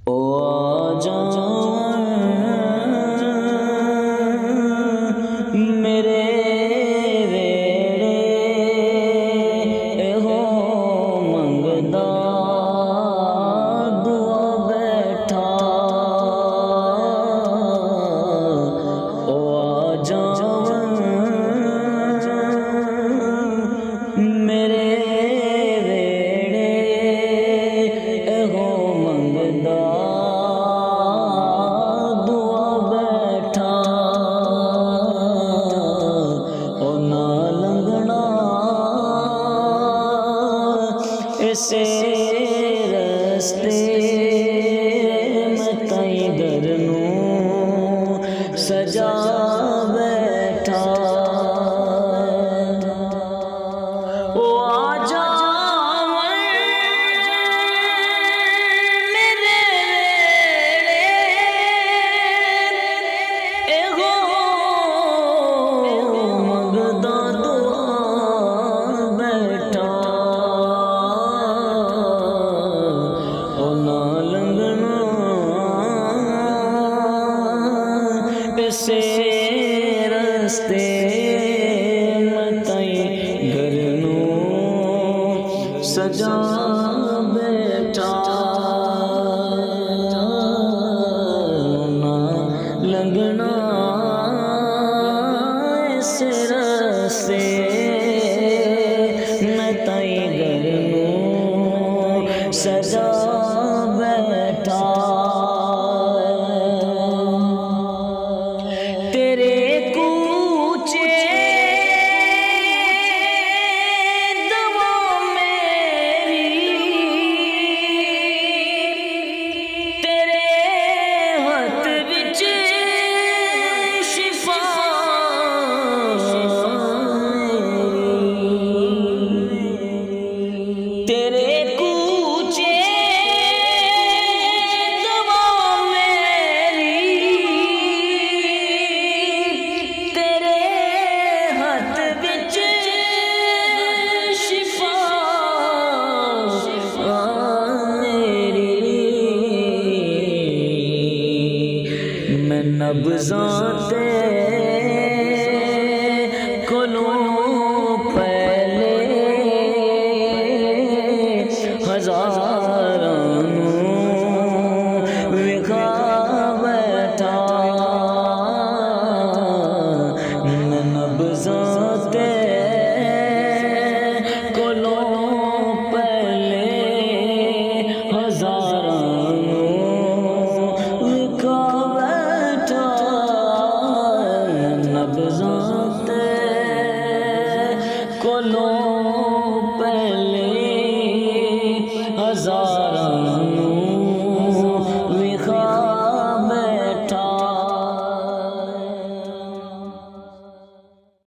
ओ आजा मेरे वेड़े हो मंगदा दुआ बैठा। ओ आजा मेरे वेड़े हो मंगदा दुआ बैठा। ओ ना लंघना इसे रस्ते मैं ताई घर नूं सजा बैठा। ओ आजा मेरे वेड़े हो मंगदा दुआ बैठा। ओ ना लंघना इसे रस्ते मैं ताई घर नूं सजा बैठा। ना लंघना इस रस्ते मैं ताई घर नूं सजा बैठा। तेरे कूचे दवा मेरी तेरे हथ विच शिफा। तेरे कूचे दवा मेरी तेरे हथ विच शिफा मेरी। मैं नब्ज़ां ते